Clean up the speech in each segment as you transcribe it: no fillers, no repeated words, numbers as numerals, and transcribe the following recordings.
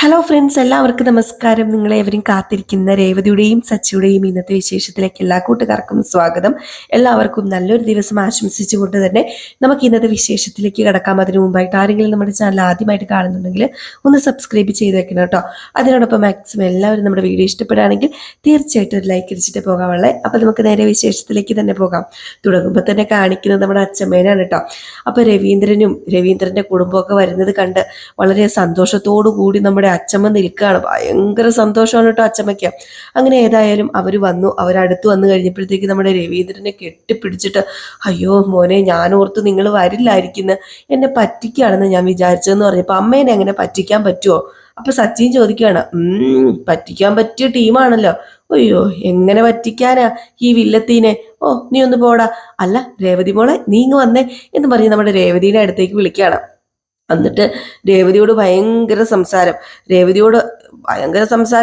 Hello friends, എല്ലാവർക്കും നമസ്കാരം. നിങ്ങളേവരും കാത്തിരിക്കുന്ന രേവതിയുടെയും സച്ചിയുടെയും ഇന്നത്തെ വിശേഷത്തിലേക്ക് എല്ലാ കൂട്ടുകാർക്കും സ്വാഗതം. എല്ലാവർക്കും നല്ലൊരു ദിവസം ആശംസിച്ചുകൊണ്ട് തന്നെ നമുക്ക് ഇന്നത്തെ വിശേഷത്തിലേക്ക് കിടക്കാം. അതിനു മുമ്പായിട്ട് ആരെങ്കിലും നമ്മുടെ ചാനൽ ആദ്യമായിട്ട് കാണുന്നുണ്ടെങ്കിൽ ഒന്ന് സബ്സ്ക്രൈബ് ചെയ്ത് വെക്കണം കേട്ടോ. അതിനോടൊപ്പം മാക്സിമം എല്ലാവരും നമ്മുടെ വീഡിയോ ഇഷ്ടപ്പെടുകയാണെങ്കിൽ തീർച്ചയായിട്ടും ഒരു ലൈക്ക് അടിച്ചിട്ട് പോകാമുള്ളത്. അപ്പോൾ നമുക്ക് നേരെ വിശേഷത്തിലേക്ക് തന്നെ പോകാം. തുടങ്ങുമ്പോൾ തന്നെ കാണിക്കുന്നത് നമ്മുടെ അച്ഛമ്മേനാണ് കേട്ടോ. അപ്പോൾ രവീന്ദ്രൻ്റെ കുടുംബമൊക്കെ വരുന്നത് കണ്ട് വളരെ സന്തോഷത്തോടു കൂടി നമ്മുടെ അച്ചമ്മ നിൽക്കുകയാണ്. ഭയങ്കര സന്തോഷമാണ് കേട്ടോ അച്ചമ്മയ്ക്ക്. അങ്ങനെ ഏതായാലും അവർ വന്നു. അവരടുത്ത് വന്നു കഴിഞ്ഞപ്പോഴത്തേക്ക് നമ്മുടെ രവീന്ദ്രനെ കെട്ടിപ്പിടിച്ചിട്ട്, അയ്യോ മോനെ, ഞാൻ ഓർത്ത് നിങ്ങൾ വരില്ലായിരിക്കുന്നു, എന്നെ പറ്റിക്കുകയാണെന്ന് ഞാൻ വിചാരിച്ചതെന്ന് പറഞ്ഞപ്പോൾ അമ്മേനെ എങ്ങനെ പറ്റിക്കാൻ പറ്റുമോ? അപ്പൊ സച്ചിൻ ചോദിക്കുകയാണ്, പറ്റിക്കാൻ പറ്റിയ ടീമാണല്ലോ. അയ്യോ, എങ്ങനെ പറ്റിക്കാനാ ഈ വില്ലത്തീനെ? ഓ, നീ ഒന്ന് പോടാ. അല്ല രേവതി മോളെ, നീ ഇങ്ങ് വന്നേ എന്ന് പറഞ്ഞ് നമ്മുടെ രേവതിയുടെ അടുത്തേക്ക് വിളിക്കുകയാണ്. എന്നിട്ട് രേവതിയോട് ഭയങ്കര സംസാരം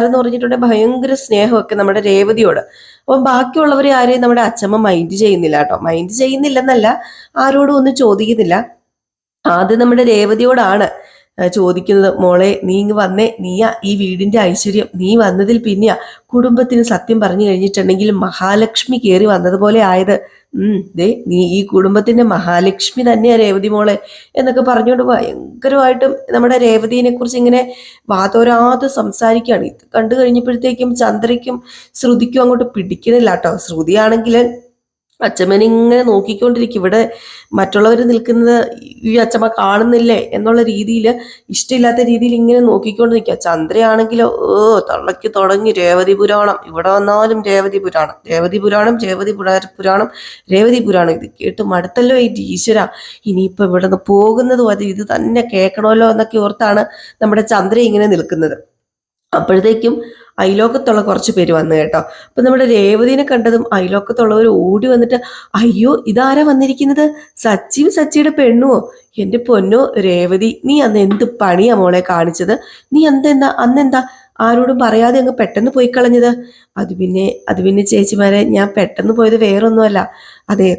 എന്ന് പറഞ്ഞിട്ടുണ്ടെങ്കിൽ ഭയങ്കര സ്നേഹമൊക്കെ നമ്മുടെ രേവതിയോട്. അപ്പം ബാക്കിയുള്ളവരെ ആരെയും നമ്മുടെ അച്ഛമ്മ മൈൻഡ് ചെയ്യുന്നില്ല കേട്ടോ. മൈൻഡ് ചെയ്യുന്നില്ലെന്നല്ല, ആരോടും ഒന്നും ചോദിക്കുന്നില്ല. ആദ്യം നമ്മുടെ രേവതിയോടാണ് ചോദിക്കുന്നത്, മോളെ നീ ഇങ്ങ് വന്നേ, നീയാ ഈ വീടിന്റെ ഐശ്വര്യം, നീ വന്നതിൽ പിന്നെയാ കുടുംബത്തിന് സത്യം പറഞ്ഞു കഴിഞ്ഞിട്ടുണ്ടെങ്കിൽ മഹാലക്ഷ്മി കയറി വന്നതുപോലെ ആയത്. ദേ നീ ഈ കുടുംബത്തിന്റെ മഹാലക്ഷ്മി തന്നെയാ രേവതി മോളെ എന്നൊക്കെ പറഞ്ഞുകൊണ്ട് ഭയങ്കരമായിട്ടും നമ്മുടെ രേവതിനെ കുറിച്ച് ഇങ്ങനെ വാതോരാതെ സംസാരിക്കുകയാണ്. ഇത് കണ്ടു കഴിഞ്ഞപ്പോഴത്തേക്കും ചന്ദ്രയ്ക്കും ശ്രുതിക്കും അങ്ങോട്ട് പിടിക്കണില്ല കേട്ടോ. ശ്രുതിയാണെങ്കിൽ അച്ചമ്മനെ ഇങ്ങനെ നോക്കിക്കൊണ്ടിരിക്കും. ഇവിടെ മറ്റുള്ളവർ നിൽക്കുന്നത് ഈ അച്ചമ്മ കാണുന്നില്ലേ എന്നുള്ള രീതിയിൽ, ഇഷ്ടമില്ലാത്ത രീതിയിൽ ഇങ്ങനെ നോക്കിക്കൊണ്ടിരിക്കുക. ചന്ദ്രയാണെങ്കിലോ തള്ളയ്ക്ക് തുടങ്ങി രേവതി പുരാണം, ഇവിടെ വന്നാലും രേവതി പുരാണം, ഇത് കേട്ട് മടുത്തല്ലോ ഈ ഈശ്വര. ഇനിയിപ്പോൾ ഇവിടെ നിന്ന് പോകുന്നതും അത് ഇത് തന്നെ കേൾക്കണമല്ലോ എന്നൊക്കെ ഓർത്താണ് നമ്മുടെ ചന്ദ്ര ഇങ്ങനെ നിൽക്കുന്നത്. അപ്പോഴത്തേക്കും അയലോക്കത്തുള്ള കുറച്ച് പേര് വന്നു കേട്ടോ. അപ്പൊ നമ്മുടെ രേവതിനെ കണ്ടതും അയലോക്കത്തുള്ളവർ ഓടി വന്നിട്ട്, അയ്യോ ഇതാരാ വന്നിരിക്കുന്നത്? സച്ചിയുടെ പെണ്ണുവോ? എന്റെ പൊന്നോ രേവതി, നീ അന്ന് എന്ത് പണിയാ മോളെ കാണിച്ചത്? നീ അന്നെന്താ ആരോടും പറയാതെ അങ്ങ് പെട്ടെന്ന് പോയി കളഞ്ഞത്? അത് പിന്നെ ചേച്ചിമാരെ, ഞാൻ പെട്ടെന്ന് പോയത് വേറൊന്നുമല്ല. അതെ,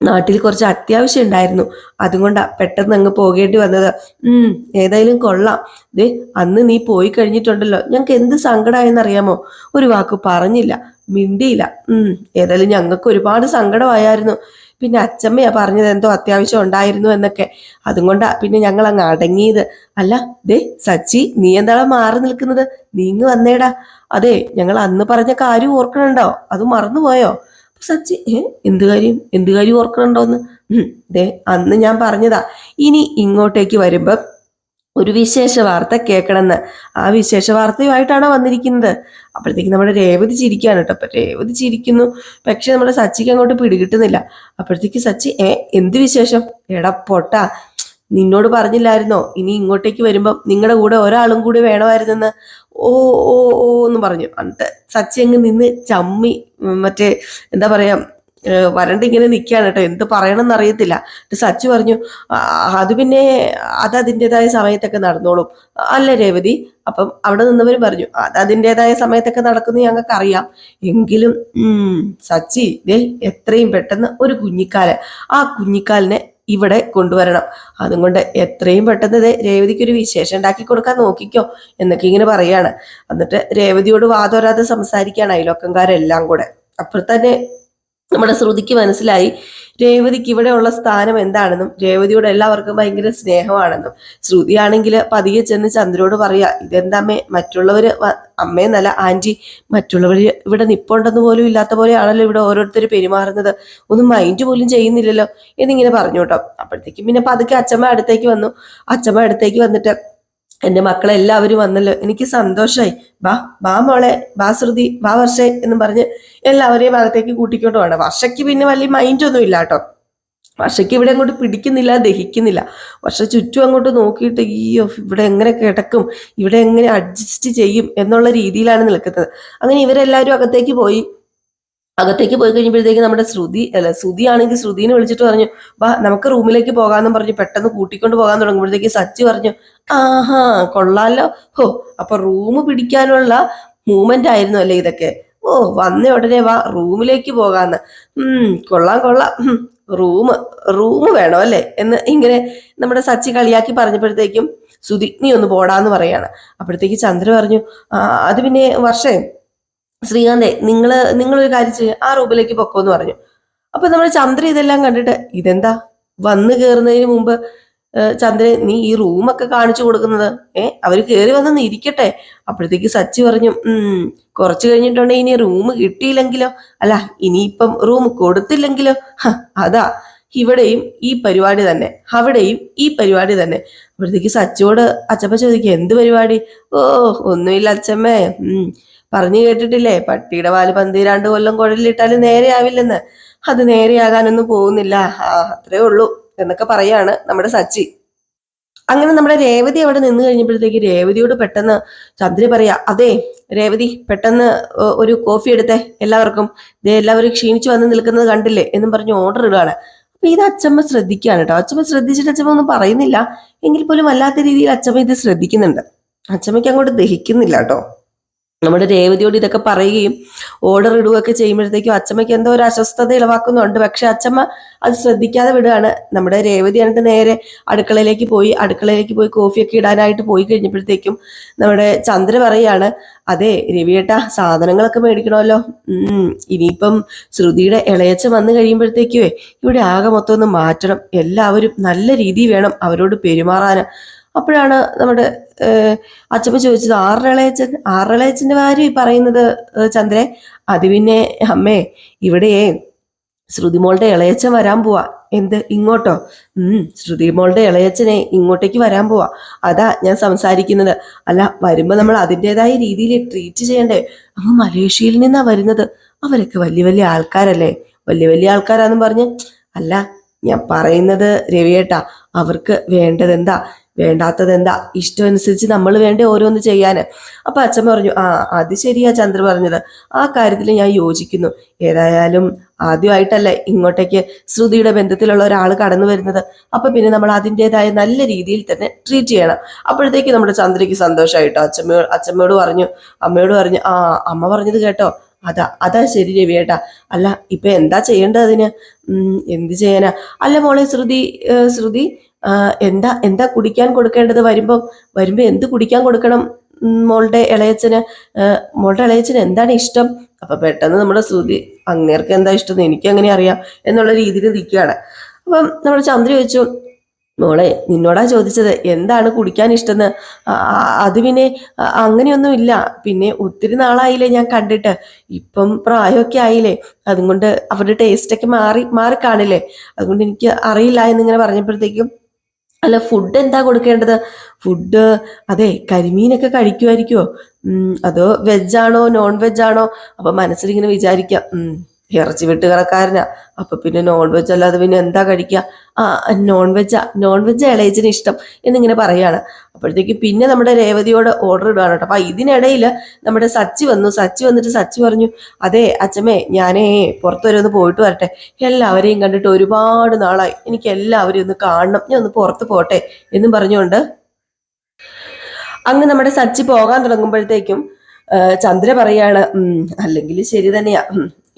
നാട്ടിൽ കുറച്ച് അത്യാവശ്യം ഉണ്ടായിരുന്നു, അതുകൊണ്ടാ പെട്ടെന്ന് അങ്ങ് പോകേണ്ടി വന്നത്. ഏതായാലും കൊള്ളാം. ദേ അന്ന് നീ പോയി കഴിഞ്ഞിട്ടുണ്ടല്ലോ, ഞങ്ങൾക്ക് എന്ത് സങ്കടമായെന്നറിയാമോ? ഒരു വാക്ക് പറഞ്ഞില്ല, മിണ്ടിയില്ല. ഏതായാലും ഞങ്ങൾക്ക് ഒരുപാട് സങ്കടമായിരുന്നു. പിന്നെ അച്ചമ്മയാ പറഞ്ഞത് എന്തോ അത്യാവശ്യം ഉണ്ടായിരുന്നു എന്നൊക്കെ, അതുകൊണ്ടാ പിന്നെ ഞങ്ങൾ അങ്ങ് അടങ്ങിയത്. അല്ല ദേ സച്ചി, നീ എന്താണ് മാറി നിൽക്കുന്നത്? നീങ്ങ് വന്നേടാ. അതെ, ഞങ്ങൾ അന്ന് പറഞ്ഞ കാര്യം ഓർക്കണുണ്ടോ? അത് മറന്നുപോയോ? സച്ചി, എന്ത് കാര്യം ഓർക്കണുണ്ടോന്ന്? ദേ അന്ന് ഞാൻ പറഞ്ഞതാ, ഇനി ഇങ്ങോട്ടേക്ക് വരുമ്പോ ഒരു വിശേഷ വാർത്ത കേൾക്കണമെന്ന്. ആ വിശേഷ വാർത്തയുമായിട്ടാണോ വന്നിരിക്കുന്നത്? അപ്പോഴത്തേക്ക് നമ്മുടെ രേവതി ചിരിക്കുകയാണ് കേട്ടോ. അപ്പൊ രേവതി ചിരിക്കുന്നു, പക്ഷെ നമ്മുടെ സച്ചിക്ക് അങ്ങോട്ട് പിടികിട്ടുന്നില്ല. അപ്പോഴത്തേക്ക് സച്ചി, എന്ത് വിശേഷം? എടാ പൊട്ടാ, നിന്നോട് പറഞ്ഞില്ലായിരുന്നോ ഇനി ഇങ്ങോട്ടേക്ക് വരുമ്പം നിങ്ങളുടെ കൂടെ ഒരാളും കൂടി വേണമായിരുന്നെന്ന്? ഓ ഓ ഓ എന്ന് പറഞ്ഞു. എന്നിട്ട് സച്ചി അങ്ങ് നിന്ന് ചമ്മി, മറ്റേ എന്താ പറയാ, വരണ്ടിങ്ങനെ നിൽക്കുകയാണ് കേട്ടോ. എന്ത് പറയണമെന്ന് അറിയത്തില്ല. സച്ചി പറഞ്ഞു, അത് പിന്നെ അത് അതിൻ്റെതായ സമയത്തൊക്കെ നടന്നോളും അല്ല രേവതി? അപ്പം അവിടെ നിന്നവരും പറഞ്ഞു, അത് അതിൻ്റെതായ സമയത്തൊക്കെ നടക്കുന്നത് ഞങ്ങൾക്ക് അറിയാം, എങ്കിലും സച്ചി ദേ എത്രയും പെട്ടെന്ന് ഒരു കുഞ്ഞിക്കാല്, ആ കുഞ്ഞിക്കാലിനെ ഇവിടെ കൊണ്ടുവരണം. അതുകൊണ്ട് എത്രയും പെട്ടെന്ന് രേവതിക്ക് ഒരു വിശേഷം ഉണ്ടാക്കി കൊടുക്കാൻ നോക്കിക്കോ എന്നൊക്കെ ഇങ്ങനെ പറയാണ്. എന്നിട്ട് രേവതിയോട് വാതോരാതെ സംസാരിക്കുകയാണ് അയലോക്കംകാരെല്ലാം കൂടെ. അപ്പോൾ തന്നെ നമ്മുടെ ശ്രുതിക്ക് മനസ്സിലായി രേവതിക്ക് ഇവിടെയുള്ള സ്ഥാനം എന്താണെന്നും രേവതിയോട് എല്ലാവർക്കും ഭയങ്കര സ്നേഹമാണെന്നും. ശ്രുതിയാണെങ്കിൽ പതിയെ ചെന്ന് ചന്ദ്രയോട് പറയാ, ഇതെന്താമ്മേ മറ്റുള്ളവര്, അമ്മയെന്നല്ല ആന്റി, മറ്റുള്ളവര് ഇവിടെ നിപ്പുണ്ടെന്ന് പോലും ഇല്ലാത്ത പോലെയാണല്ലോ ഇവിടെ ഓരോരുത്തർ പെരുമാറുന്നത്, ഒന്നും മൈൻഡ് പോലും ചെയ്യുന്നില്ലല്ലോ എന്നിങ്ങനെ പറഞ്ഞു കേട്ടോ. അപ്പോഴത്തേക്കും പിന്നെ പതുക്കെ അച്ഛമ്മ അടുത്തേക്ക് വന്നിട്ട്, എൻ്റെ മക്കളെല്ലാവരും വന്നല്ലോ, എനിക്ക് സന്തോഷമായി, ബാ മോളെ, ബാ ശ്രുതി, ബാ വർഷേ എന്നും പറഞ്ഞ് എല്ലാവരെയും ഭാഗത്തേക്ക് കൂട്ടിക്കൊണ്ട് പോകണം. വർഷയ്ക്ക് പിന്നെ വലിയ മൈൻഡൊന്നും ഇല്ല കേട്ടോ. വർഷയ്ക്ക് ഇവിടെ അങ്ങോട്ട് പിടിക്കുന്നില്ല, ദഹിക്കുന്നില്ല. വർഷ ചുറ്റും അങ്ങോട്ട് നോക്കിയിട്ട് ഇവിടെ എങ്ങനെ കിടക്കും, ഇവിടെ എങ്ങനെ അഡ്ജസ്റ്റ് ചെയ്യും എന്നുള്ള രീതിയിലാണ് നിൽക്കുന്നത്. അങ്ങനെ ഇവരെല്ലാവരും അകത്തേക്ക് പോയി കഴിഞ്ഞപ്പോഴത്തേക്ക് നമ്മുടെ ശ്രുതി ആണെങ്കിൽ ശ്രുതിനെ വിളിച്ചിട്ട് പറഞ്ഞു, വാ നമുക്ക് റൂമിലേക്ക് പോകാമെന്നും പറഞ്ഞു പെട്ടെന്ന് കൂട്ടിക്കൊണ്ട് പോകാൻ തുടങ്ങുമ്പോഴത്തേക്ക് സച്ചി പറഞ്ഞു, ആഹാ കൊള്ളാലോ, അപ്പൊ റൂം പിടിക്കാനുള്ള മൂവ്മെന്റ് ആയിരുന്നു അല്ലേ ഇതൊക്കെ? ഓ, വന്ന ഉടനെ വാ റൂമിലേക്ക് പോകാന്ന്. കൊള്ളാം, റൂം വേണോ അല്ലേ എന്ന് ഇങ്ങനെ നമ്മുടെ സച്ചി കളിയാക്കി പറഞ്ഞപ്പോഴത്തേക്കും ശ്രുതി നീ ഒന്ന് പോടാന്ന് പറയാണ്. അപ്പോഴത്തേക്ക് ചന്ദ്ര പറഞ്ഞു, അത് പിന്നെ വർഷേ, ശ്രീകാന്തേ, നിങ്ങളൊരു കാര്യം ചെയ്യുക, ആ റൂമിലേക്ക് പൊക്കോന്ന് പറഞ്ഞു. അപ്പൊ നമ്മുടെ ചന്ദ്ര ഇതെല്ലാം കണ്ടിട്ട്, ഇതെന്താ വന്നു കയറുന്നതിന് മുമ്പ് ചന്ദ്രൻ നീ ഈ റൂമൊക്കെ കാണിച്ചു കൊടുക്കുന്നത്? അവര് കയറി വന്നൊന്ന് ഇരിക്കട്ടെ. അപ്പോഴത്തേക്ക് സച്ചി പറഞ്ഞു, കുറച്ച് കഴിഞ്ഞിട്ടുണ്ടെങ്കിൽ ഇനി റൂം കിട്ടിയില്ലെങ്കിലോ, അല്ല ഇനിയിപ്പം റൂം കൊടുത്തില്ലെങ്കിലോ, അതാ ഇവിടെയും ഈ പരിപാടി തന്നെ, അവിടെയും ഈ പരിപാടി തന്നെ. അപ്പോഴത്തേക്ക് സച്ചിയോട് അച്ചമ്മ ചോദിക്കുക, എന്ത് പരിപാടി? ഓ, ഒന്നുമില്ല അച്ചമ്മേ, പറഞ്ഞു കേട്ടിട്ടില്ലേ, പട്ടിയുടെ പാല് 12 കൊല്ലം കുഴലിലിട്ടാലും നേരെയാവില്ലെന്ന്. അത് നേരെയാകാനൊന്നും പോകുന്നില്ല, അത്രേ ഉള്ളൂ എന്നൊക്കെ പറയാണ് നമ്മുടെ സച്ചി. അങ്ങനെ നമ്മുടെ രേവതി അവിടെ നിന്ന് കഴിഞ്ഞപ്പോഴത്തേക്ക് രേവതിയോട് പെട്ടെന്ന് ചന്ദ്ര പറയാ, അതെ രേവതി, പെട്ടെന്ന് ഒരു കോഫി എടുത്തേ എല്ലാവർക്കും, എല്ലാവരും ക്ഷീണിച്ചു വന്ന് നിൽക്കുന്നത് കണ്ടില്ലേ എന്നും പറഞ്ഞ് ഓർഡർ ഇടുകയാണ്. അപ്പൊ ഇത് അച്ചമ്മ ശ്രദ്ധിക്കുകയാണ് കേട്ടോ. അച്ചമ്മ ശ്രദ്ധിച്ചിട്ട് അച്ചമ്മ ഒന്നും പറയുന്നില്ല, എങ്കിൽ പോലും വല്ലാത്ത രീതിയിൽ അച്ചമ്മ ഇത് ശ്രദ്ധിക്കുന്നുണ്ട്. അച്ചമ്മയ്ക്ക് അങ്ങോട്ട് ദഹിക്കുന്നില്ല കേട്ടോ. നമ്മുടെ രേവതിയോട് ഇതൊക്കെ പറയുകയും ഓർഡർ ഇടുകയൊക്കെ ചെയ്യുമ്പോഴത്തേക്കും അച്ചമ്മയ്ക്ക് എന്തോ ഒരു അസ്വസ്ഥത ഇളവാക്കുന്നുണ്ട്. പക്ഷെ അച്ചമ്മ അത് ശ്രദ്ധിക്കാതെ വിടുകയാണ്. നമ്മുടെ രേവതി എന്നിട്ട് നേരെ അടുക്കളയിലേക്ക് പോയി കോഫിയൊക്കെ ഇടാനായിട്ട് പോയി കഴിഞ്ഞപ്പോഴത്തേക്കും നമ്മുടെ ചന്ദ്ര പറയാണ്, അതെ രവിയേട്ടാ, സാധനങ്ങളൊക്കെ മേടിക്കണമല്ലോ. ഇനിയിപ്പം ശ്രുതിയുടെ ഇളയച്ച വന്നു കഴിയുമ്പോഴത്തേക്കുവേ ഇവിടെ ആകെ മൊത്തം ഒന്ന് മാറ്റണം. എല്ലാവരും നല്ല രീതിയിൽ വേണം അവരോട് പെരുമാറാന്. അപ്പോഴാണ് നമ്മുടെ അച്ചമ്മ ചോദിച്ചത്, ആറിളയച്ചന്റെ കാര്യം ഈ പറയുന്നത് ചന്ദ്രേ? അത് പിന്നെ അമ്മേ, ഇവിടെ ശ്രുതിമോളുടെ ഇളയച്ചൻ വരാൻ പോവാ. എന്ത്, ഇങ്ങോട്ടോ? ശ്രുതിമോളുടെ ഇളയച്ചനെ ഇങ്ങോട്ടേക്ക് വരാൻ പോവാ, അതാ ഞാൻ സംസാരിക്കുന്നത്. അല്ല, വരുമ്പോ നമ്മൾ അതിൻ്റെതായ രീതിയിൽ ട്രീറ്റ് ചെയ്യണ്ടേ? അങ്ങ് മലേഷ്യയിൽ നിന്നാ വരുന്നത്, അവരൊക്കെ വലിയ വലിയ ആൾക്കാരല്ലേ, വലിയ വലിയ ആൾക്കാരാന്ന് പറഞ്ഞ്. അല്ല, ഞാൻ പറയുന്നത് രവിയേട്ടാ, അവർക്ക് വേണ്ടതെന്താ വേണ്ടാത്തതെന്താ, ഇഷ്ടം അനുസരിച്ച് നമ്മൾ വേണ്ടേ ഓരോന്ന് ചെയ്യാന്. അപ്പൊ അച്ഛൻ പറഞ്ഞു, അത് ശരിയാ ചന്ദ്ര പറഞ്ഞത്, ആ കാര്യത്തിൽ ഞാൻ യോജിക്കുന്നു. ഏതായാലും ആദ്യമായിട്ടല്ലേ ഇങ്ങോട്ടേക്ക് ശ്രുതിയുടെ ബന്ധത്തിലുള്ള ഒരാൾ കടന്നു വരുന്നത്, അപ്പൊ പിന്നെ നമ്മൾ അതിൻ്റെതായ നല്ല രീതിയിൽ തന്നെ ട്രീറ്റ് ചെയ്യണം. അപ്പോഴത്തേക്ക് നമ്മുടെ ചന്ദ്രയ്ക്ക് സന്തോഷമായിട്ടോ. അച്ഛമ്മയോട് പറഞ്ഞു, അമ്മയോട് പറഞ്ഞു, അമ്മ പറഞ്ഞത് കേട്ടോ, അതാ ശരി രവിയേട്ടാ. അല്ല, ഇപ്പൊ എന്താ ചെയ്യേണ്ടത് അതിന്? എന്ത് ചെയ്യാനാ? അല്ല മോളെ ശ്രുതി, എന്താ കുടിക്കാൻ കൊടുക്കേണ്ടത്? വരുമ്പോ എന്ത് കുടിക്കാൻ കൊടുക്കണം മോളുടെ ഇളയച്ചന്? എന്താണ് ഇഷ്ടം? അപ്പൊ പെട്ടെന്ന് നമ്മുടെ ശ്രുതി, അങ്ങേർക്ക് എന്താ ഇഷ്ടം എനിക്ക് അങ്ങനെ അറിയാം എന്നുള്ള രീതിയിൽ നിൽക്കുകയാണ്. അപ്പം നമ്മുടെ ചന്ദ്ര ചോദിച്ചു, മോളെ നിന്നോടാ ചോദിച്ചത് എന്താണ് കുടിക്കാൻ ഇഷ്ടമെന്ന്. അത് പിന്നെ അങ്ങനെയൊന്നും ഇല്ല, പിന്നെ ഒത്തിരി നാളായില്ലേ ഞാൻ കണ്ടിട്ട്, ഇപ്പം പ്രായമൊക്കെ ആയില്ലേ, അതുകൊണ്ട് അവരുടെ ടേസ്റ്റൊക്കെ മാറി കാണില്ലേ, അതുകൊണ്ട് എനിക്ക് അറിയില്ല എന്നിങ്ങനെ പറഞ്ഞപ്പോഴത്തേക്കും, അല്ല ഫുഡ് എന്താ കൊടുക്കേണ്ടത്? ഫുഡ്, അതെ കരിമീനൊക്കെ കഴിക്കുമായിരിക്കുമോ? അതോ വെജാണോ നോൺ വെജാണോ? അപ്പൊ മനസ്സിലിങ്ങനെ വിചാരിക്കാം, ഇറച്ചി വെട്ടുകടക്കാരനാ, അപ്പൊ പിന്നെ നോൺ വെജ് അല്ലാതെ പിന്നെ എന്താ കഴിക്കുക? നോൺ വെജ് ഇളയച്ചിന് ഇഷ്ടം എന്നിങ്ങനെ പറയാണ്. അപ്പോഴത്തേക്ക് പിന്നെ നമ്മുടെ രേവതിയോട് ഓർഡർ ഇടുകയാണ് കേട്ടോ. അപ്പൊ ഇതിനിടയിൽ നമ്മുടെ സച്ചി വന്നിട്ട് സച്ചി പറഞ്ഞു, അതെ അച്ഛമ്മേ, ഞാനേ പുറത്തു വരെ ഒന്ന് പോയിട്ട് വരട്ടെ, എല്ലാവരെയും കണ്ടിട്ട് ഒരുപാട് നാളായി, എനിക്ക് എല്ലാവരെയും ഒന്ന് കാണണം, ഞാൻ ഒന്ന് പുറത്ത് പോട്ടെ എന്നും പറഞ്ഞുകൊണ്ട് അങ്ങ് നമ്മുടെ സച്ചി പോകാൻ തുടങ്ങുമ്പോഴത്തേക്കും ചന്ദ്ര പറയാണ്, അല്ലെങ്കിൽ ശരി തന്നെയാ,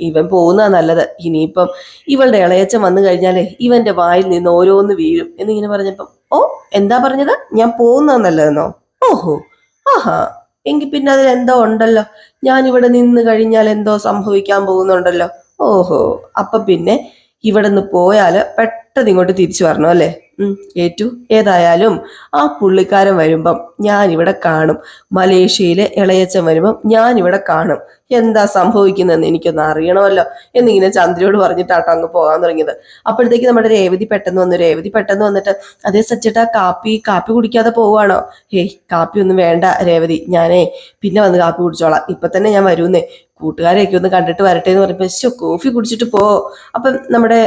ഇവൻ പോകുന്നതാ നല്ലത്. ഇനിയിപ്പം ഇവളുടെ ഇളയച്ചൻ വന്നു കഴിഞ്ഞാലേ ഇവന്റെ വായിൽ നിന്ന് ഓരോന്ന് വീഴും എന്നിങ്ങനെ പറഞ്ഞപ്പം, എന്താ പറഞ്ഞത്? ഞാൻ പോകുന്നതാ നല്ലതെന്നോ? ഓഹോ, ആഹാ, എങ്കിൽ പിന്നെ അതിൽ എന്തോ ഉണ്ടല്ലോ, ഞാൻ ഇവിടെ നിന്ന് കഴിഞ്ഞാൽ എന്തോ സംഭവിക്കാൻ പോകുന്നുണ്ടല്ലോ. ഓഹോ, അപ്പൊ പിന്നെ ഇവിടെ നിന്ന് പോയാല് പെട്ടെന്ന് ഇങ്ങോട്ട് തിരിച്ചു വരണം അല്ലേ? ഏറ്റു, ഏതായാലും ആ പുള്ളിക്കാരൻ വരുമ്പം ഞാൻ ഇവിടെ കാണും, മലേഷ്യയിലെ ഇളയച്ചൻ വരുമ്പം ഞാൻ ഇവിടെ കാണും, എന്താ സംഭവിക്കുന്നതെന്ന് എനിക്കൊന്ന് അറിയണമല്ലോ എന്നിങ്ങനെ ചന്ദ്രയോട് പറഞ്ഞിട്ടാട്ടോ അങ്ങ് പോകാൻ തുടങ്ങിയത്. അപ്പോഴത്തേക്ക് നമ്മുടെ രേവതി പെട്ടെന്ന് വന്നിട്ട്, അതേ സച്ചേട്ടാ, കാപ്പി കുടിക്കാതെ പോവാണോ? കാപ്പി ഒന്നും വേണ്ട രേവതി, ഞാനേ പിന്നെ വന്ന് കാപ്പി കുടിച്ചോളാം, ഇപ്പൊ തന്നെ ഞാൻ വരുന്നേ, കൂട്ടുകാരെയൊക്കെ ഒന്ന് കണ്ടിട്ട് വരട്ടെ എന്ന് പറഞ്ഞപ്പോ, കോഫി കുടിച്ചിട്ട് പോ. അപ്പം നമ്മുടെ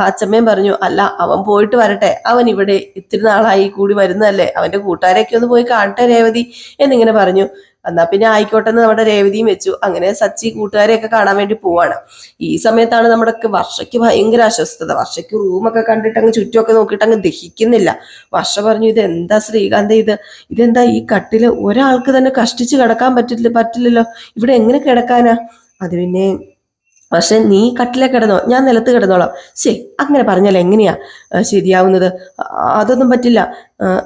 അച്ഛമ്മയും പറഞ്ഞു, അല്ല അവൻ പോയിട്ട് വരട്ടെ, അവൻ ഇവിടെ ഇത്തിരി നാളായി കൂടി വരുന്നതല്ലേ, അവന്റെ കൂട്ടുകാരെയൊക്കെ ഒന്ന് പോയി കാണട്ടെ രേവതി എന്നിങ്ങനെ പറഞ്ഞു. എന്നാ പിന്നെ ആയിക്കോട്ടെന്ന് നമ്മുടെ രേവതിയും വെച്ചു. അങ്ങനെ സച്ചി കൂട്ടുകാരെയൊക്കെ കാണാൻ വേണ്ടി പോവാണ്. ഈ സമയത്താണ് നമ്മുടെ വർഷയ്ക്ക് ഭയങ്കര അസ്വസ്ഥത. വർഷയ്ക്ക് റൂമൊക്കെ കണ്ടിട്ട് അങ്ങ് ചുറ്റുമൊക്കെ നോക്കിയിട്ട് അങ്ങ് ദഹിക്കുന്നില്ല. വർഷ പറഞ്ഞു, ഇതെന്താ ശ്രീകാന്ത, ഇതെന്താ ഈ കട്ടില് ഒരാൾക്ക് തന്നെ കഷ്ടിച്ച് കിടക്കാൻ പറ്റില്ലല്ലോ, ഇവിടെ എങ്ങനെ കിടക്കാനാ? അത് പിന്നെ പക്ഷെ നീ കട്ടിലെ കിടന്നോ, ഞാൻ നിലത്ത് കിടന്നോളാം. അങ്ങനെ പറഞ്ഞാൽ എങ്ങനെയാ ശരിയാവുന്നത്? അതൊന്നും പറ്റില്ല.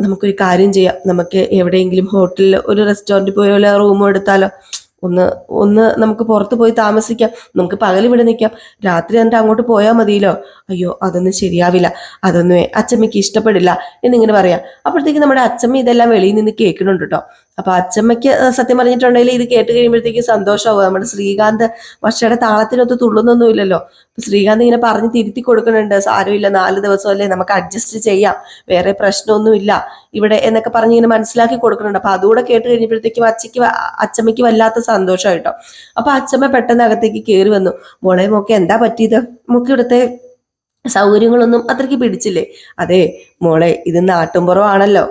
നമുക്കൊരു കാര്യം ചെയ്യാം, നമുക്ക് എവിടെയെങ്കിലും ഹോട്ടലിൽ ഒരു റെസ്റ്റോറൻറ്റിൽ പോയോ റൂമോ എടുത്താലോ? ഒന്ന് ഒന്ന് നമുക്ക് പുറത്ത് പോയി താമസിക്കാം. നമുക്ക് പകൽ ഇവിടെ നിൽക്കാം, രാത്രി എന്നിട്ട് അങ്ങോട്ട് പോയാൽ മതിയല്ലോ. അയ്യോ, അതൊന്നും ശരിയാവില്ല, അതൊന്നും അച്ചമ്മയ്ക്ക് ഇഷ്ടപ്പെടില്ല എന്നിങ്ങനെ പറയാം. അപ്പോഴത്തേക്ക് നമ്മുടെ അച്ചമ്മ ഇതെല്ലാം വെളിയിൽ നിന്ന് കേൾക്കുന്നുണ്ട് കേട്ടോ. അപ്പൊ അച്ചമ്മയ്ക്ക് സത്യം പറഞ്ഞിട്ടുണ്ടെങ്കിൽ ഇത് കേട്ട് കഴിയുമ്പോഴത്തേക്ക് സന്തോഷമാവും. നമ്മുടെ ശ്രീകാന്ത് വർഷയുടെ താളത്തിനൊത്ത് തുള്ളുന്നൊന്നുമില്ലല്ലോ. അപ്പൊ ശ്രീകാന്ത് ഇങ്ങനെ പറഞ്ഞ് തിരുത്തി കൊടുക്കുന്നുണ്ട്. സാരമില്ല, 4 ദിവസമല്ലേ, നമുക്ക് അഡ്ജസ്റ്റ് ചെയ്യാം, വേറെ പ്രശ്നമൊന്നുമില്ല ഇവിടെ എന്നൊക്കെ പറഞ്ഞ് ഇങ്ങനെ മനസ്സിലാക്കി കൊടുക്കുന്നുണ്ട്. അപ്പൊ അതുകൂടെ കേട്ട് കഴിഞ്ഞപ്പോഴത്തേക്കും അച്ചമ്മയ്ക്ക് വല്ലാത്ത സന്തോഷമായിട്ടോ. അപ്പൊ അച്ചമ്മ പെട്ടെന്ന് അകത്തേക്ക് കയറി വന്നു. മോളെ, മോക്ക് എന്താ പറ്റിയത്? മോക്ക് ഇവിടുത്തെ സൗകര്യങ്ങളൊന്നും അത്രയ്ക്ക് പിടിച്ചില്ലേ? അതെ മോളെ, ഇത് നാട്ടുംപുറമാണല്ലോ,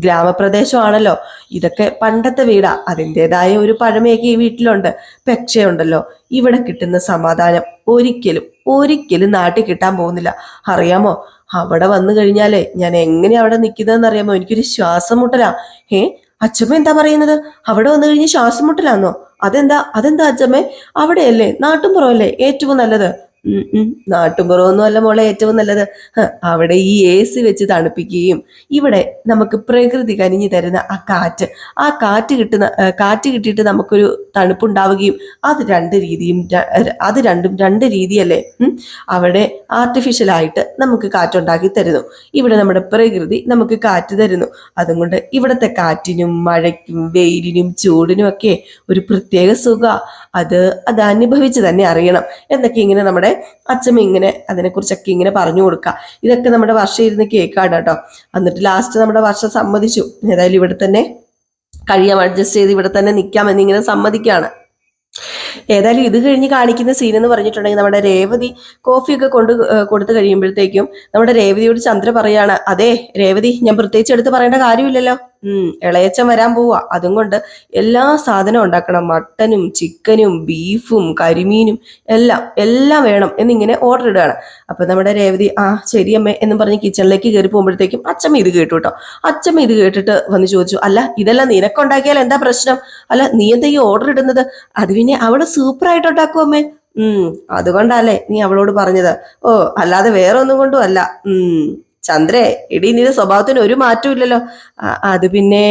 ഗ്രാമപ്രദേശമാണല്ലോ. ഇതൊക്കെ പണ്ടത്തെ വീടാ, അതിൻ്റെതായ ഒരു പഴമയൊക്കെ ഈ വീട്ടിലുണ്ട്. പക്ഷേ ഉണ്ടല്ലോ, ഇവിടെ കിട്ടുന്ന സമാധാനം ഒരിക്കലും നാട്ടിൽ കിട്ടാൻ പോകുന്നില്ല. അറിയാമോ, അവിടെ വന്നു കഴിഞ്ഞാലേ ഞാൻ എങ്ങനെ അവിടെ നിൽക്കുന്നതെന്ന് അറിയാമോ? എനിക്കൊരു ശ്വാസം മുട്ടലാ. അച്ഛമ്മ എന്താ പറയുന്നത്? അവിടെ വന്നു കഴിഞ്ഞ് ശ്വാസം മുട്ടലാന്നോ? അതെന്താ അച്ഛമ്മേ? അവിടെയല്ലേ, നാട്ടുംപുറമല്ലേ ഏറ്റവും നല്ലത്? നാട്ടുമ്പുറമൊന്നും അല്ല മോളെ ഏറ്റവും നല്ലത്. അവിടെ ഈ AC വെച്ച് തണുപ്പിക്കുകയും ഇവിടെ നമുക്ക് പ്രകൃതി കനിഞ്ഞു തരുന്ന ആ കാറ്റ് കിട്ടിയിട്ട് നമുക്കൊരു തണുപ്പുണ്ടാവുകയും അത് രണ്ടും രണ്ട് രീതിയല്ലേ. അവിടെ ആർട്ടിഫിഷ്യലായിട്ട് നമുക്ക് കാറ്റുണ്ടാക്കി തരുന്നു, ഇവിടെ നമ്മുടെ പ്രകൃതി നമുക്ക് കാറ്റ് തരുന്നു. അതുകൊണ്ട് ഇവിടുത്തെ കാറ്റിനും മഴയ്ക്കും വെയിലിനും ചൂടിനും ഒക്കെ ഒരു പ്രത്യേക സുഖ. അത് അനുഭവിച്ച് തന്നെ അറിയണം എന്നൊക്കെ ഇങ്ങനെ നമ്മുടെ അച്ഛമ്മ ഇങ്ങനെ അതിനെക്കുറിച്ചൊക്കെ ഇങ്ങനെ പറഞ്ഞു കൊടുക്കുക. ഇതൊക്കെ നമ്മുടെ വർഷം ഇരുന്ന് കേൾക്കാണ് കേട്ടോ. എന്നിട്ട് ലാസ്റ്റ് നമ്മുടെ വർഷം സമ്മതിച്ചു, ഏതായാലും ഇവിടെ തന്നെ കഴിയാം, അഡ്ജസ്റ്റ് ചെയ്ത് ഇവിടെ തന്നെ നിൽക്കാം എന്നിങ്ങനെ സമ്മതിക്കുകയാണ്. ഏതായാലും ഇത് കഴിഞ്ഞ് കാണിക്കുന്ന സീൻ എന്ന് പറഞ്ഞിട്ടുണ്ടെങ്കിൽ നമ്മുടെ രേവതി കോഫിയൊക്കെ കൊടുത്തു കഴിയുമ്പോഴത്തേക്കും നമ്മുടെ രേവതിയോട് ചന്ദ്ര പറയാണ്, അതെ രേവതി, ഞാൻ പ്രത്യേകിച്ച് എടുത്ത് പറയേണ്ട കാര്യമില്ലല്ലോ, ഇളയച്ചൻ വരാൻ പോവാ, അതും കൊണ്ട് എല്ലാ സാധനവും ഉണ്ടാക്കണം, മട്ടനും ചിക്കനും ബീഫും കരിമീനും എല്ലാം വേണം എന്നിങ്ങനെ ഓർഡർ ഇടുകയാണ്. അപ്പൊ നമ്മുടെ രേവതി ശരി അമ്മേ എന്നും പറഞ്ഞ് കിച്ചണിലേക്ക് കയറി പോകുമ്പോഴത്തേക്കും അച്ചമ്മ ഇത് കേട്ടു കേട്ടോ. അച്ചമ്മ ഇത് കേട്ടിട്ട് വന്ന് ചോദിച്ചു, അല്ല ഇതെല്ലാം നിനക്കുണ്ടാക്കിയാൽ എന്താ പ്രശ്നം? അല്ല നീ എന്താ ഈ ഓർഡർ ഇടുന്നത്? അത് പിന്നെ അവള് സൂപ്പറായിട്ട് ഉണ്ടാക്കും അമ്മേ. അതുകൊണ്ടല്ലേ നീ അവളോട് പറഞ്ഞത്? ഓ, അല്ലാതെ വേറെ ഒന്നും കൊണ്ടും അല്ല. ചന്ദ്രേ, എടി നിന്റെ സ്വഭാവത്തിന് ഒരു മാറ്റവും ഇല്ലല്ലോ. അത് പിന്നെ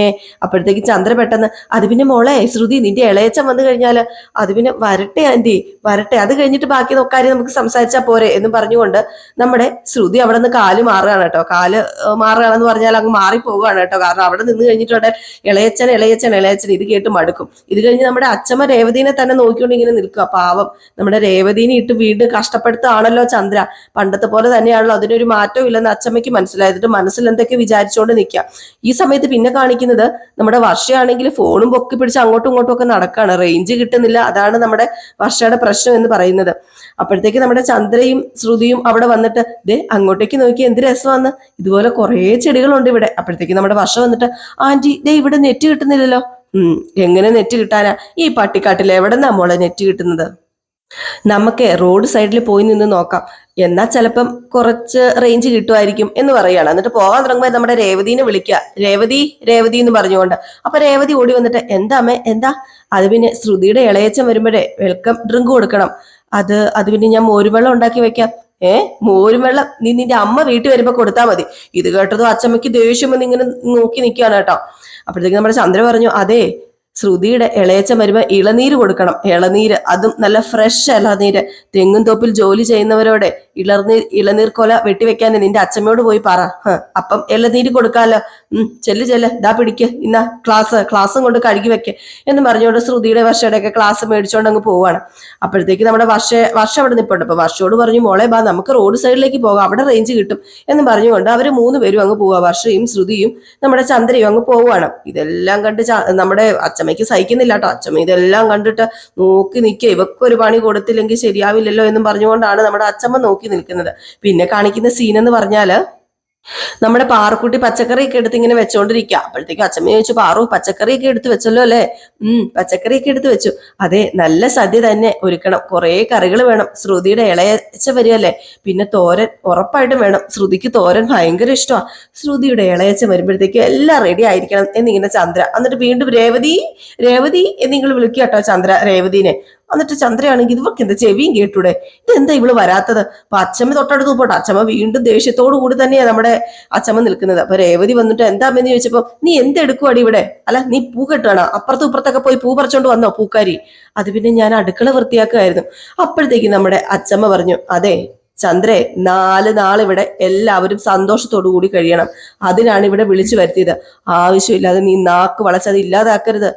അപ്പോഴത്തേക്ക് ചന്ദ്ര പെട്ടെന്ന്, അത് പിന്നെ മോളെ ശ്രുതി, നിന്റെ ഇളയച്ചൻ വന്നു കഴിഞ്ഞാല് അത് പിന്നെ വരട്ടെ ആന്റി, വരട്ടെ, അത് കഴിഞ്ഞിട്ട് ബാക്കി കാര്യം നമുക്ക് സംസാരിച്ചാൽ പോരെ എന്ന് പറഞ്ഞുകൊണ്ട് നമ്മുടെ ശ്രുതി അവിടെ നിന്ന് കാല് മാറുകയാണ് കേട്ടോ. കാല് മാറുകയാണെന്ന് പറഞ്ഞാൽ അങ്ങ് മാറിപ്പോവുകയാണ് കേട്ടോ. കാരണം അവിടെ നിന്ന് കഴിഞ്ഞിട്ടുണ്ട് ഇളയച്ചൻ ഇത് കേട്ട് മടുക്കും. ഇത് കഴിഞ്ഞ് നമ്മുടെ അച്ഛമ്മ രേവതിനെ തന്നെ നോക്കിക്കൊണ്ട് ഇങ്ങനെ നിൽക്കുക. പാവം നമ്മുടെ രേവതിനെ ഇട്ട് വീണ്ടും കഷ്ടപ്പെടുത്തുകയാണല്ലോ ചന്ദ്ര. പണ്ടത്തെ പോലെ തന്നെയാണല്ലോ, അതിനൊരു മാറ്റവും ഇല്ലെന്ന് അച്ഛമ്മ മനസ്സിലായിട്ട് മനസ്സിൽ എന്തൊക്കെ വിചാരിച്ചുകൊണ്ട് നിൽക്കുക. ഈ സമയത്ത് പിന്നെ കാണിക്കുന്നത് നമ്മുടെ വർഷയാണെങ്കിൽ ഫോണും പൊക്കി പിടിച്ച് അങ്ങോട്ടും ഇങ്ങോട്ടും ഒക്കെ നടക്കാണ്, റേഞ്ച് കിട്ടുന്നില്ല. അതാണ് നമ്മുടെ വർഷയുടെ പ്രശ്നം എന്ന് പറയുന്നത്. അപ്പോഴത്തേക്ക് നമ്മുടെ ചന്ദ്രയും ശ്രുതിയും അവിടെ വന്നിട്ട്, അങ്ങോട്ടേക്ക് നോക്കി എന്ത് രസമാന്ന്, ഇതുപോലെ കുറേ ചെടികളുണ്ട് ഇവിടെ. അപ്പോഴത്തേക്ക് നമ്മുടെ വർഷ വന്നിട്ട്, ആന്റി ഇവിടെ നെറ്റ് കിട്ടുന്നില്ലല്ലോ. എങ്ങനെ നെറ്റ് കിട്ടാനാ? ഈ പട്ടിക്കാട്ടിൽ എവിടെന്നാ മോളെ നെറ്റ് കിട്ടുന്നത്? നമുക്ക് റോഡ് സൈഡിൽ പോയി നിന്ന് നോക്കാം, എന്നാൽ ചിലപ്പം കുറച്ച് റേഞ്ച് കിട്ടുമായിരിക്കും എന്ന് പറയുകയാണ്. എന്നിട്ട് പോകാൻ തുടങ്ങുമ്പോൾ നമ്മുടെ രേവതിനെ വിളിക്കുക, രേവതി എന്ന് പറഞ്ഞുകൊണ്ട്. അപ്പൊ രേവതി ഓടി വന്നിട്ട്, എന്താ അമ്മേ എന്താ? അത് പിന്നെ ശ്രുതിയുടെ ഇളയച്ചൻ വരുമ്പോഴേ വെൽക്കം ഡ്രിങ്ക് കൊടുക്കണം, അത് പിന്നെ ഞാൻ മോരുവെള്ളം ഉണ്ടാക്കി വെക്കാം. മോരുവെള്ളം നീ നിന്റെ അമ്മ വീട്ടിൽ വരുമ്പോ കൊടുത്താൽ മതി. ഇത് കേട്ടതും അച്ചമ്മയ്ക്ക് ദേഷ്യം വന്ന് ഇങ്ങനെ നോക്കി നിൽക്കുകയാണ് കേട്ടോ. അപ്പോഴത്തേക്ക് നമ്മുടെ ചന്ദ്ര പറഞ്ഞു, അതെ ശ്രുതിയുടെ ഇളയച്ചൻ വരുമ്പോ ഇളനീര് കൊടുക്കണം, ഇളനീര്, അതും നല്ല ഫ്രഷ് ഇളനീര്. തെങ്ങും തോപ്പിൽ ജോലി ചെയ്യുന്നവരോടെ ഇളനീർ കൊല വെട്ടിവെക്കാൻ നിന്റെ അച്ഛമ്മയോട് പോയി പറ, അപ്പം ഇളനീര് കൊടുക്കാലോ. ചെല്ല് ഇതാ പിടിക്ക്, ഇന്നാ ക്ലാസ്സും കൊണ്ട് കഴുകി വെക്ക് എന്ന് പറഞ്ഞുകൊണ്ട് ശ്രുതിയുടെ വർഷയുടെ ഒക്കെ ക്ലാസ് മേടിച്ചോണ്ട് അങ്ങ് പോവാണ്. അപ്പോഴത്തേക്ക് നമ്മുടെ വർഷ അവിടെ നിൽപ്പുണ്ട്. അപ്പൊ വർഷയോട് പറഞ്ഞു, മോളെ ബാ നമുക്ക് റോഡ് സൈഡിലേക്ക് പോകാം, അവിടെ റേഞ്ച് കിട്ടും എന്ന് പറഞ്ഞുകൊണ്ട് അവര് 3 പേരും അങ്ങ് പോവാ. വർഷയും ശ്രുതിയും നമ്മുടെ ചന്ദ്രയും അങ്ങ് പോവുകയാണ്. ഇതെല്ലാം കണ്ട് നമ്മുടെ അച്ചമ്മയ്ക്ക് സഹിക്കുന്നില്ല കേട്ടോ. അച്ചമ്മ ഇതെല്ലാം കണ്ടിട്ട് നോക്കി നിൽക്കുക, ഇവക്കൊരു പണി കൊടുത്തില്ലെങ്കിൽ ശരിയാവില്ലല്ലോ എന്നും പറഞ്ഞുകൊണ്ടാണ് നമ്മുടെ അച്ചമ്മ നോക്കി നിൽക്കുന്നത്. പിന്നെ കാണിക്കുന്ന സീൻ എന്ന് പറഞ്ഞാല് നമ്മുടെ പാറുക്കുട്ടി പച്ചക്കറിയൊക്കെ എടുത്ത് ഇങ്ങനെ വെച്ചോണ്ടിരിക്കുക. അപ്പോഴത്തേക്കും അച്ഛമ്മ ചോദിച്ചു, പാറു പച്ചക്കറിയൊക്കെ എടുത്ത് വെച്ചല്ലോ അല്ലേ? പച്ചക്കറിയൊക്കെ എടുത്ത് വെച്ചു. അതെ, നല്ല സദ്യ തന്നെ ഒരുക്കണം, കുറേ കറികൾ വേണം, ശ്രുതിയുടെ ഇളയച്ച വരികയല്ലേ, പിന്നെ തോരൻ ഉറപ്പായിട്ടും വേണം, ശ്രുതിക്ക് തോരൻ ഭയങ്കര ഇഷ്ടമാണ്, ശ്രുതിയുടെ ഇളയച്ച വരുമ്പോഴത്തേക്കും എല്ലാം റെഡി ആയിരിക്കണം എന്നിങ്ങനെ ചന്ദ്ര. എന്നിട്ട് വീണ്ടും രേവതി എന്നിങ്ങൾ വിളിക്കുക കേട്ടോ ചന്ദ്ര രേവതിനെ. എന്നിട്ട് ചന്ദ്രയാണെങ്കിൽ ഇവർക്ക് എന്താ ചെവിയും കേട്ടൂടെ, ഇതെന്താ ഇവള് വരാത്തത്? അപ്പൊ അച്ഛമ്മ തൊട്ടടുത്ത് പോട്ടെ. അച്ഛമ്മ വീണ്ടും ദേഷ്യത്തോടു കൂടി തന്നെയാ നമ്മുടെ അച്ഛമ്മ നിൽക്കുന്നത്. അപ്പൊ രേവതി വന്നിട്ട് എന്താ അമ്മയെന്ന് ചോദിച്ചപ്പോ, നീ എന്തെടുക്കുവാടി ഇവിടെ? അല്ല നീ പൂ കെട്ടുവാണോ? അപ്പുറത്തും ഇപ്പുറത്തൊക്കെ പോയി പൂ പറിച്ചോണ്ട് വന്നോ പൂക്കാരി? അത് പിന്നെ ഞാൻ അടുക്കള വൃത്തിയാക്കുമായിരുന്നു. അപ്പോഴത്തേക്ക് നമ്മുടെ അച്ഛമ്മ പറഞ്ഞു, അതെ ചന്ദ്രേ, 4 നാൾ ഇവിടെ എല്ലാവരും സന്തോഷത്തോടു കൂടി കഴിയണം. അതിനാണ് ഇവിടെ വിളിച്ചു വരുത്തിയത്. ആവശ്യമില്ലാതെ നീ നാക്ക് വളച്ചത് ഇല്ലാതാക്കരുത്.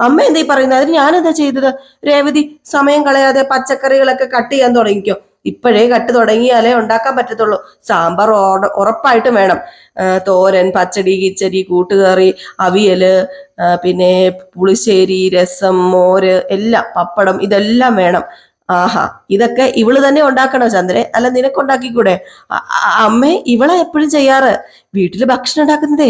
അമ്മ എന്താ ഈ പറയുന്നത്? അതിന് ഞാനെന്താ ചെയ്തത്? രേവതി സമയം കളയാതെ പച്ചക്കറികളൊക്കെ കട്ട് ചെയ്യാൻ തുടങ്ങിക്കോ. ഇപ്പോഴേ കട്ട് തുടങ്ങിയാലേ ഉണ്ടാക്കാൻ പറ്റത്തുള്ളൂ. സാമ്പാർ ഉറപ്പായിട്ടും വേണം. തോരൻ, പച്ചടി, കിച്ചടി, കൂട്ടുകറി, അവിയല്, പിന്നെ പുളിശ്ശേരി, രസം, മോര്, എല്ലാം, പപ്പടം, ഇതെല്ലാം വേണം. ആഹാ, ഇതൊക്കെ ഇവള് തന്നെ ഉണ്ടാക്കണോ ചന്ദ്രൻ? അല്ല നിനക്കുണ്ടാക്കിക്കൂടെ? അമ്മേ, ഇവളാ എപ്പോഴും ചെയ്യാറ്. വീട്ടില് ഭക്ഷണം ഉണ്ടാക്കുന്നതേ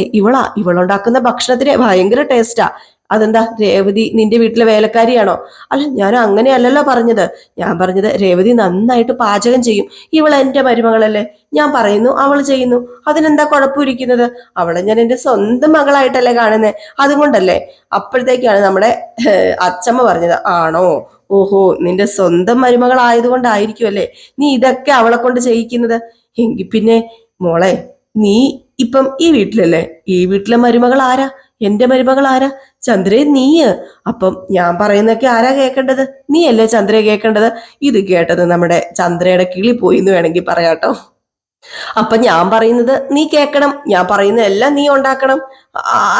ഇവളുണ്ടാക്കുന്ന ഭക്ഷണത്തിന് ഭയങ്കര ടേസ്റ്റാ. അതെന്താ രേവതി നിന്റെ വീട്ടിലെ വേലക്കാരിയാണോ? അല്ല, ഞാൻ അങ്ങനെയല്ലല്ലോ പറഞ്ഞത്. ഞാൻ പറഞ്ഞത് രേവതി നന്നായിട്ട് പാചകം ചെയ്യും. ഇവൾ എന്റെ മരുമകളല്ലേ, ഞാൻ പറയുന്നു അവൾ ചെയ്യുന്നു, അതിനെന്താ കുഴപ്പമിരിക്കുന്നത്? അവളെ ഞാൻ എന്റെ സ്വന്തം മകളായിട്ടല്ലേ കാണുന്നത്, അതുകൊണ്ടല്ലേ. അപ്പോഴത്തേക്കാണ് നമ്മുടെ അച്ചമ്മ പറഞ്ഞത്, ആണോ, ഓഹോ, നിന്റെ സ്വന്തം മരുമകൾ ആയതുകൊണ്ടായിരിക്കും അല്ലേ നീ ഇതൊക്കെ അവളെ കൊണ്ട് ചെയ്യിക്കുന്നത്? എങ്കിൽ പിന്നെ മോളെ, നീ ഇപ്പം ഈ വീട്ടിലല്ലേ, ഈ വീട്ടിലെ മരുമകൾ ആരാ? എന്റെ മരുമകൾ ആരാ? ചന്ദ്രേ, നീയ്. അപ്പം ഞാൻ പറയുന്നൊക്കെ ആരാ കേൾക്കേണ്ടത്? നീ അല്ലേ ചന്ദ്രയെ കേൾക്കേണ്ടത്. ഇത് കേട്ടത് നമ്മുടെ ചന്ദ്രയുടെ കിളി പോയി എന്ന് വേണമെങ്കിൽ പറയാട്ടോ. അപ്പൊ ഞാൻ പറയുന്നത് നീ കേൾക്കണം, ഞാൻ പറയുന്നതെല്ലാം നീ ഉണ്ടാക്കണം.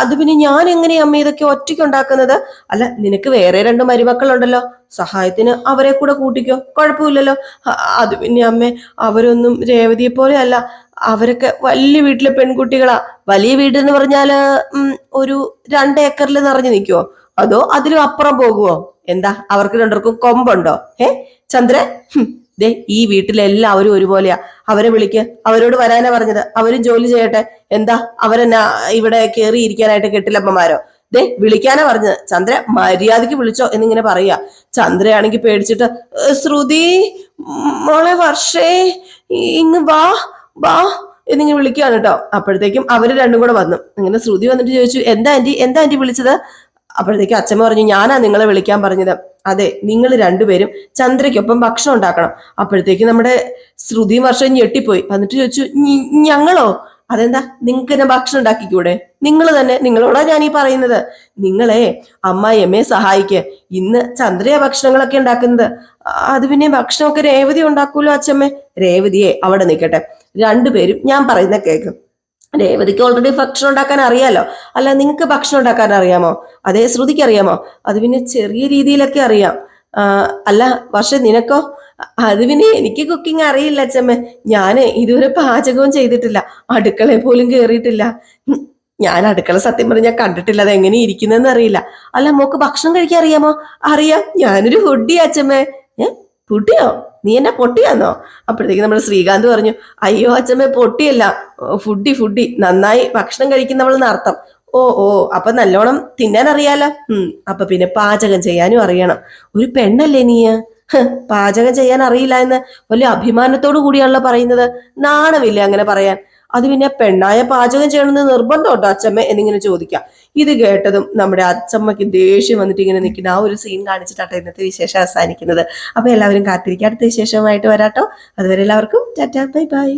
അത് പിന്നെ ഞാൻ എങ്ങനെയാ അമ്മ ഇതൊക്കെ ഒറ്റയ്ക്ക് ഉണ്ടാക്കുന്നത്? അല്ല, നിനക്ക് വേറെ 2 മരുമക്കളുണ്ടല്ലോ, സഹായത്തിന് അവരെ കൂടെ കൂട്ടിക്കോ, കുഴപ്പമില്ലല്ലോ. അത് പിന്നെ അമ്മേ, അവരൊന്നും രേവതിയെ പോലെ അല്ല. അവരൊക്കെ വലിയ വീട്ടിലെ പെൺകുട്ടികളാ. വലിയ വീട് എന്ന് പറഞ്ഞാല് ഒരു 2 ഏക്കറിൽ നിറഞ്ഞു നിൽക്കുവോ, അതോ അതിലും അപ്പുറം പോകുവോ? എന്താ അവർക്ക് 2 കൊമ്പുണ്ടോ? ചന്ദ്ര, ദേ ഈ വീട്ടിലെല്ലാവരും ഒരുപോലെയാ. അവരെ വിളിക്ക്, അവരോട് വരാനാ പറഞ്ഞത്. അവരും ജോലി ചെയ്യട്ടെ. എന്താ അവരെന്നാ ഇവിടെ കയറിയിരിക്കാനായിട്ട് കെട്ടിലമ്മമാരോ? ദേ വിളിക്കാനാ പറഞ്ഞത്. ചന്ദ്ര, മര്യാദയ്ക്ക് വിളിച്ചോ എന്നിങ്ങനെ പറയാ. ചന്ദ്രയാണെങ്കിൽ പേടിച്ചിട്ട്, ശ്രുതി മോളെ, വർഷേ ഇങ്ങ് വാ വാ എന്നിങ്ങനെ വിളിക്കുകയാണ് കേട്ടോ. അപ്പോഴത്തേക്കും അവര് 2 കൂടെ വന്നു. അങ്ങനെ ശ്രുതി വന്നിട്ട് ചോദിച്ചു, എന്താ ആന്റി വിളിച്ചത്? അപ്പോഴത്തേക്കും അച്ഛമ്മ പറഞ്ഞു, ഞാനാ നിങ്ങളെ വിളിക്കാൻ പറഞ്ഞത്. അതെ, നിങ്ങൾ 2 പേരും ചന്ദ്രയ്ക്കൊപ്പം ഭക്ഷണം ഉണ്ടാക്കണം. അപ്പോഴത്തേക്ക് നമ്മുടെ ശ്രുതി വർഷം ഞെട്ടിപ്പോയി. എന്നിട്ട് ചോദിച്ചു, ഞങ്ങളോ? അതെന്താ, നിങ്ങൾക്ക് തന്നെ ഭക്ഷണം ഉണ്ടാക്കിക്കൂടെ? നിങ്ങൾ തന്നെ, നിങ്ങളോടാ ഞാൻ ഈ പറയുന്നത്. നിങ്ങളെ അമ്മായിയമ്മയെ സഹായിക്ക്. ഇന്ന് ചന്ദ്രയാ ഭക്ഷണങ്ങളൊക്കെ ഉണ്ടാക്കുന്നത്. അത് പിന്നെ ഭക്ഷണമൊക്കെ രേവതി ഉണ്ടാക്കൂലോ അച്ഛമ്മേ. രേവതിയെ അവിടെ നിൽക്കട്ടെ, 2 പേരും ഞാൻ പറയുന്ന കേൾക്കും. രേവതിക്ക് ഓൾറെഡി ഭക്ഷണം ഉണ്ടാക്കാൻ അറിയാലോ. അല്ല, നിങ്ങൾക്ക് ഭക്ഷണം ഉണ്ടാക്കാൻ അറിയാമോ? അതേ, ശ്രുതിക്ക് അറിയാമോ? അത് പിന്നെ ചെറിയ രീതിയിലൊക്കെ അറിയാം. അല്ല പക്ഷെ നിനക്കോ? അത് പിന്നെ എനിക്ക് കുക്കിംഗ് അറിയില്ല അച്ഛമ്മ. ഞാന് ഇതുവരെ പാചകവും ചെയ്തിട്ടില്ല, അടുക്കളയിൽ പോലും കയറിയിട്ടില്ല. ഞാൻ അടുക്കള സത്യം പറഞ്ഞാൽ കണ്ടിട്ടില്ല, അത് എങ്ങനെ ഇരിക്കുന്നതെന്ന് അറിയില്ല. അല്ല, മോക്ക് ഭക്ഷണം കഴിക്കാൻ അറിയാമോ? അറിയാം, ഞാനൊരു ഫുഡി അച്ഛമ്മേ. ഫുഡിയോ? നീ എന്നെ പൊട്ടിയാന്നോ? അപ്പോഴത്തേക്ക് നമ്മുടെ ശ്രീകാന്ത് പറഞ്ഞു, അയ്യോ അച്ഛമ്മ, പൊട്ടിയല്ല, ഫുഡി, നന്നായി ഭക്ഷണം കഴിക്കുന്നവളെന്ന് അർത്ഥം. ഓ ഓ, അപ്പൊ നല്ലോണം തിന്നാൻ അറിയാലോ. അപ്പൊ പിന്നെ പാചകം ചെയ്യാനും അറിയണം. ഒരു പെണ്ണല്ലേ നീ? പാചകം ചെയ്യാൻ അറിയില്ല എന്ന് വലിയ അഭിമാനത്തോടു കൂടിയാണല്ലോ പറയുന്നത്. നാണമില്ലേ അങ്ങനെ പറയാൻ? അത് പിന്നെ പെണ്ണായ പാചകം ചെയ്യണമെന്ന് നിർബന്ധമുണ്ടോ അച്ഛമ്മ എന്നിങ്ങനെ ചോദിക്കാം. ഇത് കേട്ടതും നമ്മുടെ അച്ഛമ്മയ്ക്ക് ദേഷ്യം വന്നിട്ട് ഇങ്ങനെ നിൽക്കുന്ന ആ ഒരു സീൻ കാണിച്ചിട്ടാട്ടോ ഇന്നത്തെ വിശേഷം അവസാനിക്കുന്നത്. അപ്പൊ എല്ലാവരും കാത്തിരിക്കുക, അടുത്ത വിശേഷമായിട്ട് വരാട്ടോ. അതുവരെ എല്ലാവർക്കും ടാറ്റാ, ബൈ ബൈ.